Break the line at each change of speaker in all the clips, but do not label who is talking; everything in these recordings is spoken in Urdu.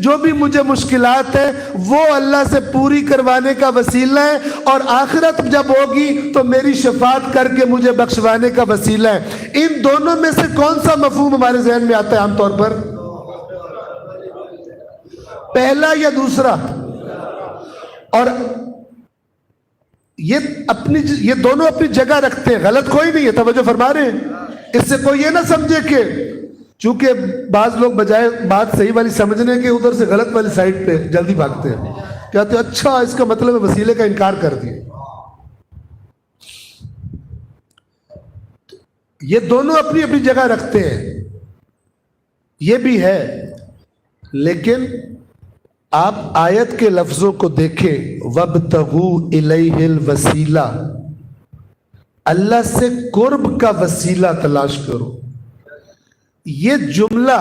جو بھی مجھے مشکلات ہیں، وہ اللہ سے پوری کروانے کا وسیلہ ہے، اور آخرت جب ہوگی تو میری شفاعت کر کے مجھے بخشوانے کا وسیلہ ہے۔ ان دونوں میں سے کون سا مفہوم ہمارے ذہن میں آتا ہے عام طور پر؟ پہلا یا دوسرا؟ اور یہ دونوں اپنی جگہ رکھتے ہیں، غلط کوئی نہیں ہے، توجہ فرما رہے ہیں۔ اس سے کوئی یہ نہ سمجھے کہ چونکہ بعض لوگ بجائے بات صحیح والی سمجھنے کے ادھر سے غلط والی سائڈ پہ جلدی بھاگتے ہیں، کہتے ہیں اچھا اس کا مطلب ہے وسیلے کا انکار کر دیا۔ یہ دونوں اپنی اپنی جگہ رکھتے ہیں، یہ بھی ہے، لیکن آپ آیت کے لفظوں کو دیکھیں، وَابْتَغُوا إِلَيْهِ الْوَسِيلَةَ، اللہ سے قرب کا وسیلہ تلاش کرو۔ یہ جملہ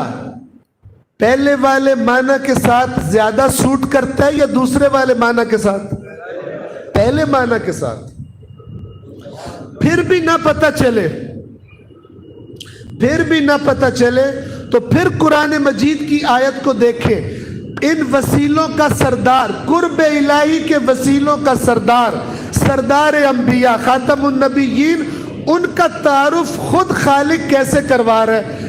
پہلے والے معنی کے ساتھ زیادہ سوٹ کرتا ہے یا دوسرے والے معنی کے ساتھ؟ پہلے معنی کے ساتھ۔ پھر بھی نہ پتہ چلے تو پھر قرآن مجید کی آیت کو دیکھیں، ان وسیلوں کا سردار، قرب الہی کے وسیلوں کا سردار انبیاء، خاتم النبیین، ان کا تعارف خود خالق کیسے کروا رہا ہے؟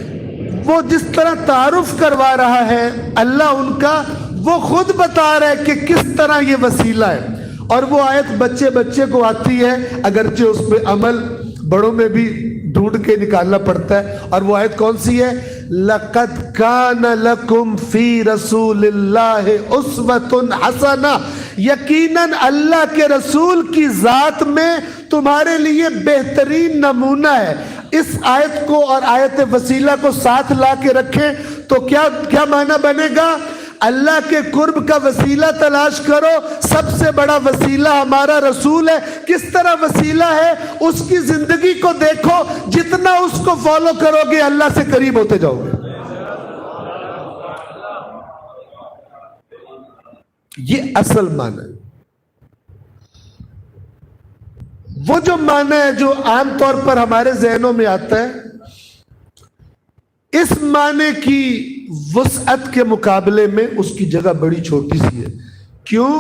وہ جس طرح تعارف کروا رہا ہے اللہ ان کا، وہ خود بتا رہا ہے کہ کس طرح یہ وسیلہ ہے۔ اور وہ آیت بچے کو آتی ہے، اگرچہ اس پہ عمل بڑوں میں بھی ڈھونڈ کے نکالنا پڑتا ہے۔ اور وہ آیت کون سی ہے؟ لَقَدْ كَانَ لَكُمْ فِي رَسُولِ اللَّهِ أُسْوَةٌ حَسَنَةٌ، یقیناً اللہ کے رسول کی ذات میں تمہارے لیے بہترین نمونہ ہے۔ اس آیت کو اور آیت وسیلہ کو ساتھ لا کے رکھیں تو کیا معنی بنے گا؟ اللہ کے قرب کا وسیلہ تلاش کرو، سب سے بڑا وسیلہ ہمارا رسول ہے۔ کس طرح وسیلہ ہے؟ اس کی زندگی کو دیکھو، جتنا اس کو فالو کرو گے اللہ سے قریب ہوتے جاؤ گے۔ یہ اصل معنی ہے۔ وہ جو معنی ہے جو عام طور پر ہمارے ذہنوں میں آتا ہے، اس معنی کی وسعت کے مقابلے میں اس کی جگہ بڑی چھوٹی سی ہے۔ کیوں؟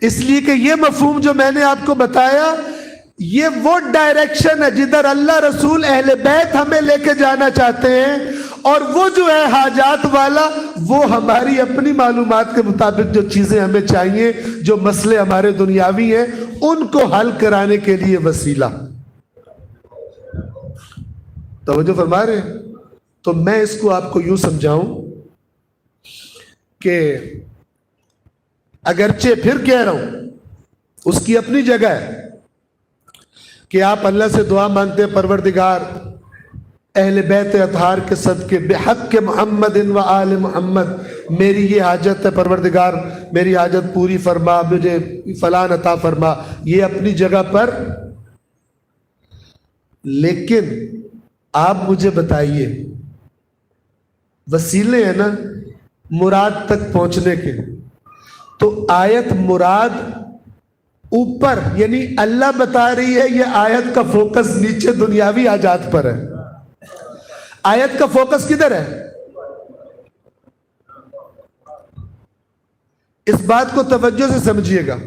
اس لیے کہ یہ مفہوم جو میں نے آپ کو بتایا، یہ وہ ڈائریکشن ہے جدھر اللہ رسول اہل بیت ہمیں لے کے جانا چاہتے ہیں، اور وہ جو ہے حاجات والا، وہ ہماری اپنی معلومات کے مطابق جو چیزیں ہمیں چاہیے، جو مسئلے ہمارے دنیاوی ہیں، ان کو حل کرانے کے لیے وسیلہ۔ توجہ فرما رہے ہیں؟ تو میں اس کو آپ کو یوں سمجھاؤں کہ اگرچہ پھر کہہ رہا ہوں اس کی اپنی جگہ ہے کہ آپ اللہ سے دعا مانگتے ہیں، پروردگار اہل بیت اطہار کے صدقے بحق محمد و آل محمد میری یہ حاجت ہے، پروردگار میری حاجت پوری فرما، مجھے فلان عطا فرما، یہ اپنی جگہ پر۔ لیکن آپ مجھے بتائیے، وسیلے ہیں نا مراد تک پہنچنے کے، تو آیت مراد اوپر، یعنی اللہ بتا رہی ہے، یہ آیت کا فوکس نیچے دنیاوی حاجات پر ہے۔ آیت کا فوکس کدھر ہے؟ اس بات کو توجہ سے سمجھیے گا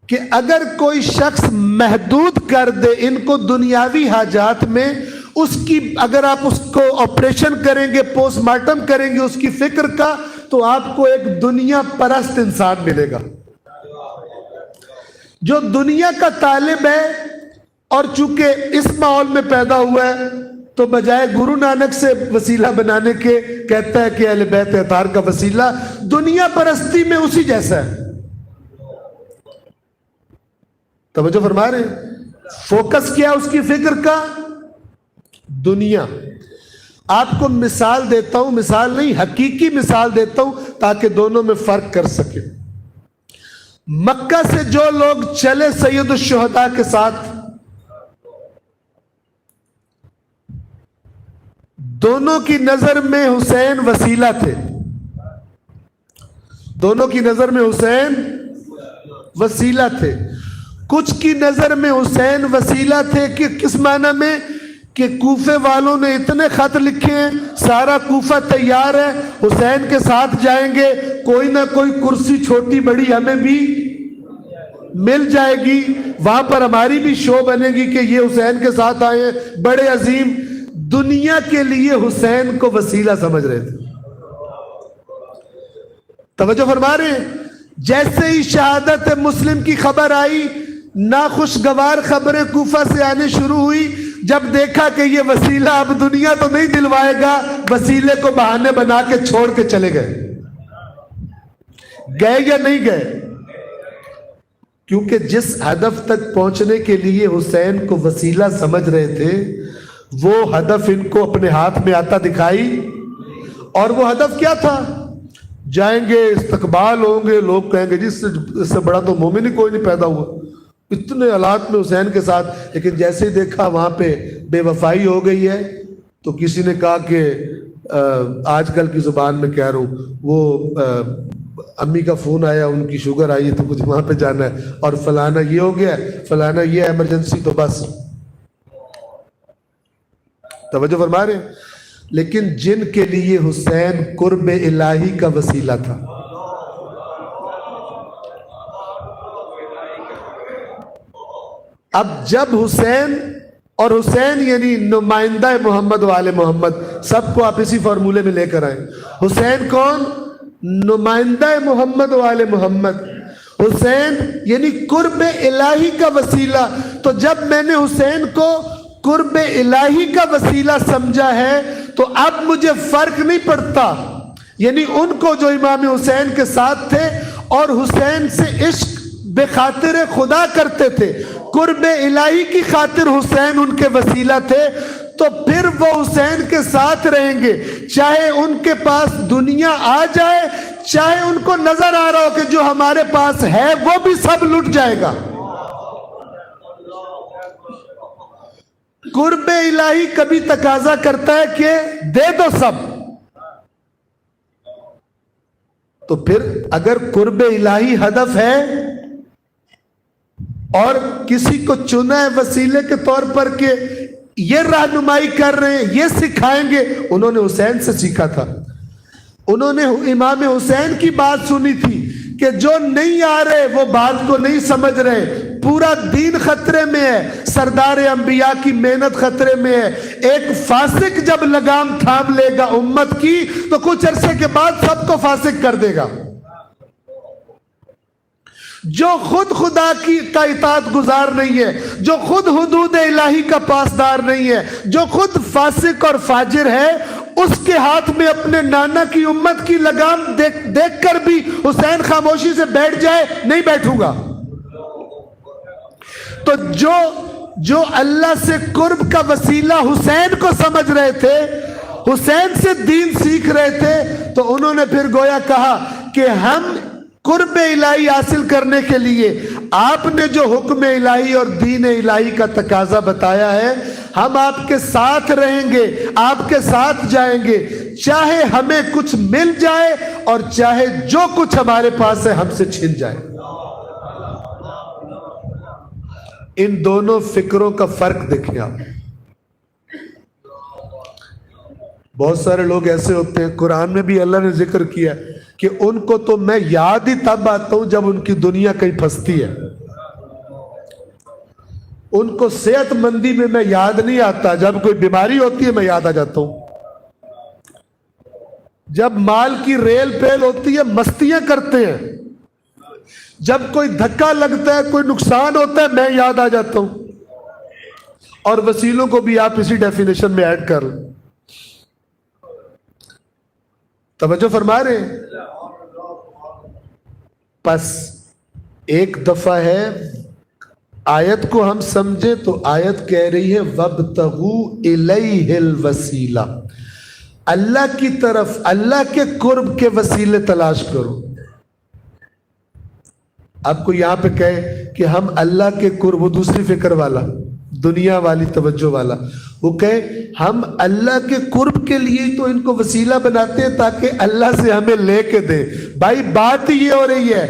کہ اگر کوئی شخص محدود کر دے ان کو دنیاوی حاجات میں، اس کی اگر آپ اس کو آپریشن کریں گے، پوسٹ مارٹم کریں گے اس کی فکر کا، تو آپ کو ایک دنیا پرست انسان ملے گا جو دنیا کا طالب ہے، اور چونکہ اس ماحول میں پیدا ہوا ہے تو بجائے گرو نانک سے وسیلہ بنانے کے کہتا ہے کہ اہل بیت اطہار کا وسیلہ، دنیا پرستی میں اسی جیسا ہے۔ توجہ فرما رہے ہیں؟ فوکس کیا اس کی فکر کا؟ دنیا۔ آپ کو مثال دیتا ہوں، مثال نہیں حقیقی مثال دیتا ہوں تاکہ دونوں میں فرق کر سکے۔ مکہ سے جو لوگ چلے سید الشہداء کے ساتھ، دونوں کی نظر میں حسین وسیلہ تھے، دونوں کی نظر میں حسین وسیلہ تھے۔ کچھ کی نظر میں حسین وسیلہ تھے کہ کس معنی میں کہ کوفے والوں نے اتنے خط لکھے ہیں، سارا کوفہ تیار ہے، حسین کے ساتھ جائیں گے، کوئی نہ کوئی کرسی چھوٹی بڑی ہمیں بھی مل جائے گی، وہاں پر ہماری بھی شو بنے گی کہ یہ حسین کے ساتھ آئے ہیں، بڑے عظیم۔ دنیا کے لیے حسین کو وسیلہ سمجھ رہے تھے۔ توجہ فرما رہے ہیں؟ جیسے ہی شہادت مسلم کی خبر آئی، ناخوشگوار خبریں کوفہ سے آنے شروع ہوئی۔ جب دیکھا کہ یہ وسیلہ اب دنیا تو نہیں دلوائے گا، وسیلے کو بہانے بنا کے چھوڑ کے چلے گئے۔ گئے یا نہیں گئے؟ کیونکہ جس ہدف تک پہنچنے کے لیے حسین کو وسیلہ سمجھ رہے تھے، وہ ہدف ان کو اپنے ہاتھ میں آتا دکھائی۔ اور وہ ہدف کیا تھا؟ جائیں گے، استقبال ہوں گے، لوگ کہیں گے جی اس سے بڑا تو مومن ہی کوئی نہیں پیدا ہوا، اتنے حالات میں حسین کے ساتھ۔ لیکن جیسے ہی دیکھا وہاں پہ بے وفائی ہو گئی ہے، تو کسی نے کہا کہ آج کل کی زبان میں کہہ رہا ہوں، وہ امی کا فون آیا، ان کی شوگر آئی ہے تو کچھ وہاں پہ جانا ہے، اور فلانا یہ ہو گیا، فلانا یہ ایمرجنسی، تو بس۔ توجہ فرما رہے ہیں؟ لیکن جن کے لیے حسین قرب الہی کا وسیلہ تھا، اب جب حسین، اور حسین یعنی نمائندہ محمد و آل محمد، سب کو آپ اسی فارمولے میں لے کر آئیں۔ حسین کون؟ نمائندہ محمد و آل محمد۔ حسین یعنی قرب الہی کا وسیلہ۔ تو جب میں نے حسین کو قرب الہی کا وسیلہ سمجھا ہے، تو اب مجھے فرق نہیں پڑتا، یعنی ان کو جو امام حسین کے ساتھ تھے اور حسین سے عشق بے خاطر خدا کرتے تھے، قرب الہی کی خاطر حسین ان کے وسیلہ تھے، تو پھر وہ حسین کے ساتھ رہیں گے، چاہے ان کے پاس دنیا آ جائے، چاہے ان کو نظر آ رہا ہو کہ جو ہمارے پاس ہے وہ بھی سب لٹ جائے گا۔ قرب الہی کبھی تقاضا کرتا ہے کہ دے دو سب، تو پھر اگر قرب الہی ہدف ہے اور کسی کو چنا ہے وسیلے کے طور پر کہ یہ رہنمائی کر رہے ہیں، یہ سکھائیں گے، انہوں نے حسین سے سیکھا تھا، انہوں نے امام حسین کی بات سنی تھی کہ جو نہیں آ رہے وہ بات کو نہیں سمجھ رہے، پورا دین خطرے میں ہے، سردار انبیاء کی محنت خطرے میں ہے، ایک فاسق جب لگام تھام لے گا امت کی تو کچھ عرصے کے بعد سب کو فاسق کر دے گا۔ جو خود خدا کا اطاعت گزار نہیں ہے، جو خود حدود الہی کا پاسدار نہیں ہے، جو خود فاسق اور فاجر ہے، اس کے ہاتھ میں اپنے نانا کی امت کی لگام دیکھ کر بھی حسین خاموشی سے بیٹھ جائے، نہیں بیٹھوں گا۔ تو جو اللہ سے قرب کا وسیلہ حسین کو سمجھ رہے تھے، حسین سے دین سیکھ رہے تھے، تو انہوں نے پھر گویا کہا کہ ہم قرب الہی حاصل کرنے کے لیے آپ نے جو حکم الہی اور دین الہی کا تقاضا بتایا ہے، ہم آپ کے ساتھ رہیں گے، آپ کے ساتھ جائیں گے، چاہے ہمیں کچھ مل جائے اور چاہے جو کچھ ہمارے پاس ہے ہم سے چھن جائے۔ ان دونوں فکروں کا فرق دیکھیں آپ۔ بہت سارے لوگ ایسے ہوتے ہیں، قرآن میں بھی اللہ نے ذکر کیا کہ ان کو تو میں یاد ہی تب آتا ہوں جب ان کی دنیا کہیں پھنستی ہے، ان کو صحت مندی میں یاد نہیں آتا، جب کوئی بیماری ہوتی ہے میں یاد آ جاتا ہوں، جب مال کی ریل پیل ہوتی ہے مستیاں کرتے ہیں، جب کوئی دھکا لگتا ہے، کوئی نقصان ہوتا ہے، میں یاد آ جاتا ہوں۔ اور وسیلوں کو بھی آپ اسی ڈیفینیشن میں ایڈ کر لیں۔ توجہ فرما رہے ہیں؟ پس ایک دفعہ ہے، آیت کو ہم سمجھے تو آیت کہہ رہی ہے وَابْتَغُوا إِلَيْهِ الْوَسِيلَةَ، اللہ کی طرف، اللہ کے قرب کے وسیلے تلاش کرو۔ آپ کو یہاں پہ کہے کہ ہم اللہ کے قرب، وہ دوسری فکر والا، دنیا والی توجہ والا، وہ کہے ہم اللہ کے قرب کے لیے تو ان کو وسیلہ بناتے ہیں تاکہ اللہ سے ہمیں لے کے دے۔ بھائی بات یہ ہو رہی ہے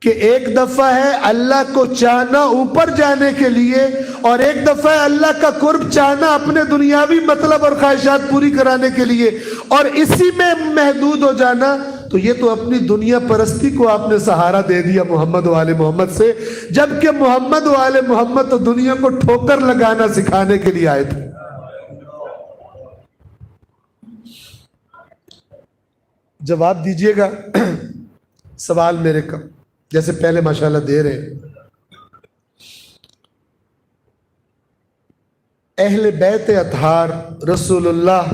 کہ ایک دفعہ ہے اللہ کو چاہنا اوپر جانے کے لیے، اور ایک دفعہ اللہ کا قرب چاہنا اپنے دنیاوی مطلب اور خواہشات پوری کرانے کے لیے اور اسی میں محدود ہو جانا، تو یہ تو اپنی دنیا پرستی کو آپ نے سہارا دے دیا محمد و آل محمد سے، جبکہ محمد و آل محمد تو دنیا کو ٹھوکر لگانا سکھانے کے لیے آئے تھے۔ جواب دیجئے گا سوال میرے کا، جیسے پہلے ماشاءاللہ دے رہے ہیں۔ اہل بیت اطہار رسول اللہ،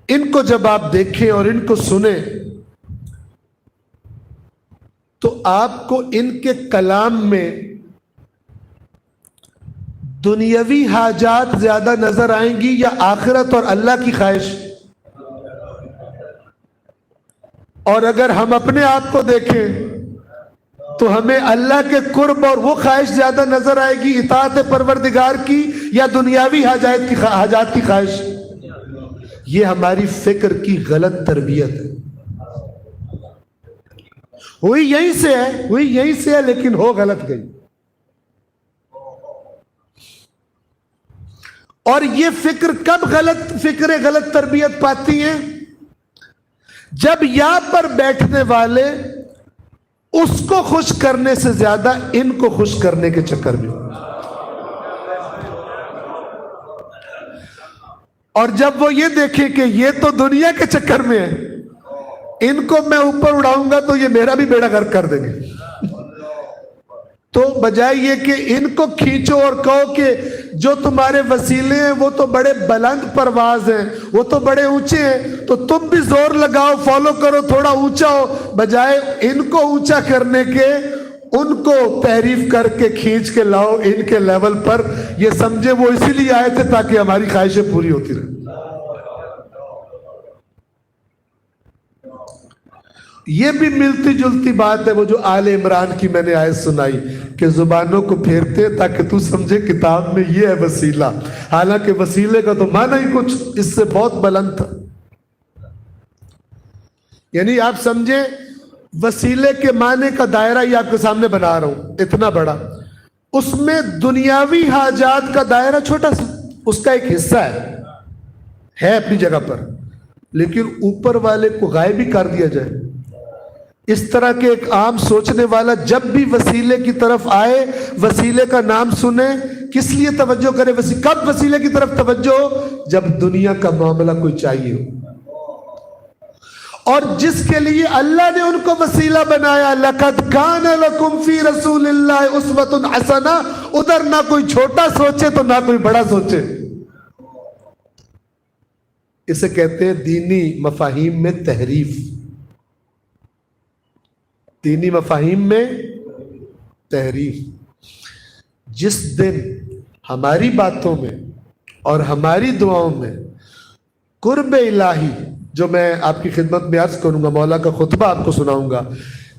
ان کو جب آپ دیکھیں اور ان کو سنیں تو آپ کو ان کے کلام میں دنیاوی حاجات زیادہ نظر آئیں گی یا آخرت اور اللہ کی خواہش؟ اور اگر ہم اپنے آپ کو دیکھیں تو ہمیں اللہ کے قرب اور وہ خواہش زیادہ نظر آئے گی، اطاعت پروردگار کی یا دنیاوی حاجات کی خواہش؟ یہ ہماری فکر کی غلط تربیت ہے۔ ہوئی یہیں سے ہے لیکن ہو غلط گئی۔ اور یہ فکر کب فکریں غلط تربیت پاتی ہیں؟ جب یہاں پر بیٹھنے والے اس کو خوش کرنے سے زیادہ ان کو خوش کرنے کے چکر میں، اور جب وہ یہ دیکھیں کہ یہ تو دنیا کے چکر میں ہے، ان کو میں اوپر اڑاؤں گا تو یہ میرا بھی بیڑا غرق کر دیں گے، تو بجائے یہ کہ ان کو کھینچو اور کہو کہ جو تمہارے وسیلے ہیں وہ تو بڑے بلند پرواز ہیں، وہ تو بڑے اونچے ہیں، تو تم بھی زور لگاؤ، فالو کرو، تھوڑا اونچا ہو، بجائے ان کو اونچا کرنے کے ان کو تعریف کر کے کھینچ کے لاؤ ان کے لیول پر، یہ سمجھے وہ اسی لیے آئے تھے تاکہ ہماری خواہشیں پوری ہوتی رہیں۔ یہ بھی ملتی جلتی بات ہے وہ جو آل عمران کی میں نے آیت سنائی کہ زبانوں کو پھیرتے تاکہ تو سمجھے کتاب میں یہ ہے وسیلہ، حالانکہ وسیلے کا تو معنی ہی کچھ اس سے بہت بلند تھا۔ یعنی آپ سمجھیں وسیلے کے معنی کا دائرہ ہی آپ کے سامنے بنا رہا ہوں اتنا بڑا، اس میں دنیاوی حاجات کا دائرہ چھوٹا سا، اس کا ایک حصہ ہے اپنی جگہ پر، لیکن اوپر والے کو غائب ہی کر دیا جائے، اس طرح کے ایک عام سوچنے والا جب بھی وسیلے کی طرف آئے، وسیلے کا نام سنے، کس لیے توجہ کرے؟ کب وسیلے کی طرف توجہ ہو؟ جب دنیا کا معاملہ کوئی چاہیے ہو، اور جس کے لیے اللہ نے ان کو وسیلہ بنایا، لَقَدْ كَانَ لَكُمْ فِي رَسُولِ اللَّهِ أُسْوَةٌ حَسَنَةٌ، ادھر نہ کوئی چھوٹا سوچے تو نہ کوئی بڑا سوچے۔ اسے کہتے ہیں دینی مفاہیم میں تحریف، دینی مفاہیم میں تحریف۔ جس دن ہماری باتوں میں اور ہماری دعاؤں میں قرب الہی، جو میں آپ کی خدمت میں عرض کروں گا، مولا کا خطبہ آپ کو سناؤں گا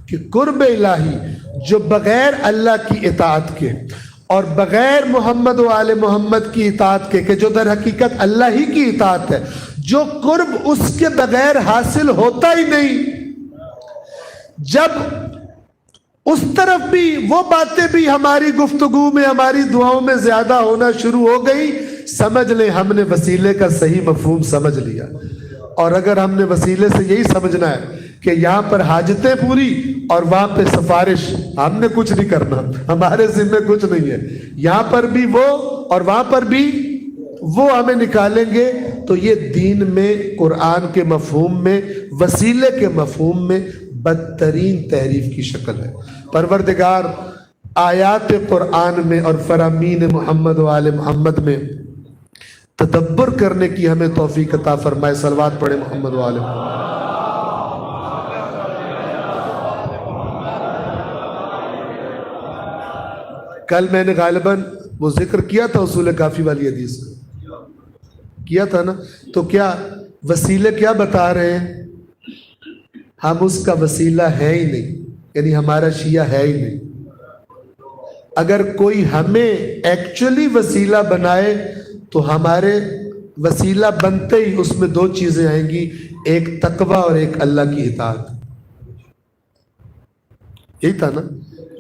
کہ قرب الہی جو بغیر اللہ کی اطاعت کے اور بغیر محمد و آل محمد کی اطاعت کے، کہ جو در حقیقت اللہ ہی کی اطاعت ہے، جو قرب اس کے بغیر حاصل ہوتا ہی نہیں، جب اس طرف بھی وہ باتیں بھی ہماری گفتگو میں ہماری دعاؤں میں زیادہ ہونا شروع ہو گئی، سمجھ لیں ہم نے وسیلے کا صحیح مفہوم سمجھ لیا۔ اور اگر ہم نے وسیلے سے یہی سمجھنا ہے کہ یہاں پر حاجتیں پوری اور وہاں پہ سفارش، ہم نے کچھ نہیں کرنا، ہمارے ذمہ کچھ نہیں ہے، یہاں پر بھی وہ اور وہاں پر بھی وہ ہمیں نکالیں گے، تو یہ دین میں قرآن کے مفہوم میں وسیلے کے مفہوم میں بدترین تحریف کی شکل ہے۔ پروردگار آیات قرآن میں اور فرامین محمد و آل محمد میں تدبر کرنے کی ہمیں توفیق عطا فرمائے۔ صلوات پڑھے محمد و آل محمد۔ کل میں نے غالباً وہ ذکر کیا تھا اصول کافی والی حدیث کا، کیا تھا نا؟ تو کیا وسیلے کیا بتا رہے ہیں؟ ہم اس کا وسیلہ ہے ہی نہیں، یعنی ہمارا شیعہ ہے ہی نہیں۔ اگر کوئی ہمیں ایکچولی وسیلہ بنائے تو ہمارے وسیلہ بنتے ہی اس میں دو چیزیں آئیں گی، ایک تقوی اور ایک اللہ کی اطاعت۔ یہی تھا نا؟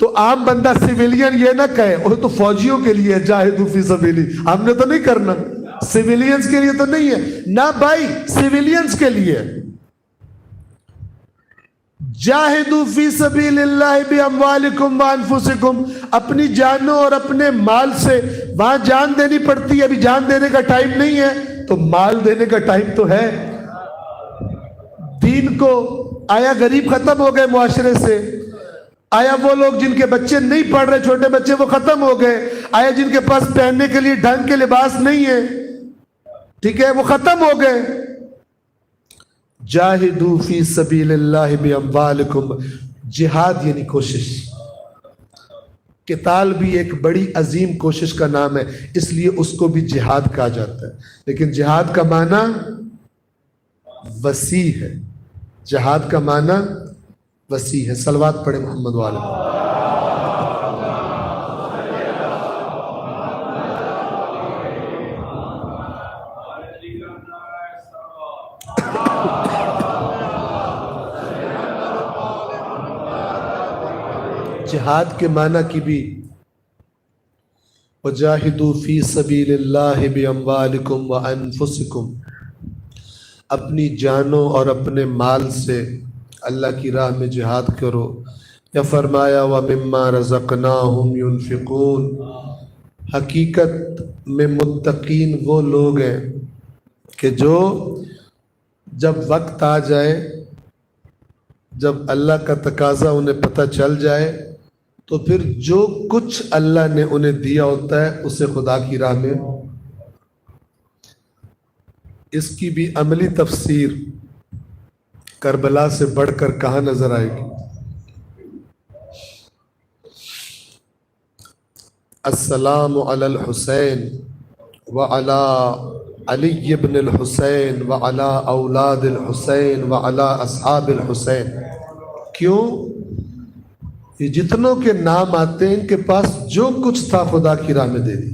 تو عام بندہ سویلین یہ نہ کہے وہ تو فوجیوں کے لیے جاہدوا فی سبیلی، ہم نے تو نہیں کرنا، سویلینز کے لیے تو نہیں ہے نہ بھائی، سویلینز کے لیے جاہدوا فی سبیل اللہ باموالکم وانفسکم، اپنی جانوں اور اپنے مال سے، وہاں جان دینی پڑتی ہے، ابھی جان دینے کا ٹائم نہیں ہے تو مال دینے کا ٹائم تو ہے۔ دین کو آیا غریب ختم ہو گئے معاشرے سے، آیا وہ لوگ جن کے بچے نہیں پڑھ رہے، چھوٹے بچے، وہ ختم ہو گئے، آیا جن کے پاس پہننے کے لیے ڈھنگ کے لباس نہیں ہے، ٹھیک ہے، وہ ختم ہو گئے۔ جاہدوا فی سبیل اللہ باموالکم، جہاد یعنی کوشش، قتال بھی ایک بڑی عظیم کوشش کا نام ہے، اس لیے اس کو بھی جہاد کہا جاتا ہے، لیکن جہاد کا معنی وسیع ہے، جہاد کا معنی وسیع ہے۔ صلوات پڑھیں محمد والے۔ جہاد کے معنی کی بھی وجاہدوا فی سبیل اللہ باموالکم وانفسکم، اپنی جانوں اور اپنے مال سے اللہ کی راہ میں جہاد کرو، یا فرمایا ومما رزقناہم ينفقون، حقیقت میں متقین وہ لوگ ہیں کہ جو جب وقت آ جائے، جب اللہ کا تقاضا انہیں پتہ چل جائے تو پھر جو کچھ اللہ نے انہیں دیا ہوتا ہے اسے خدا کی راہ میں، اس کی بھی عملی تفسیر کربلا سے بڑھ کر کہاں نظر آئے گی؟ السلام علی الحسین وعلی علی بن الحسین وعلی اولاد الحسین وعلی اصحاب الحسین۔ کیوں؟ یہ جتنوں کے نام آتے ہیں ان کے پاس جو کچھ تھا خدا کی راہ میں دے دی۔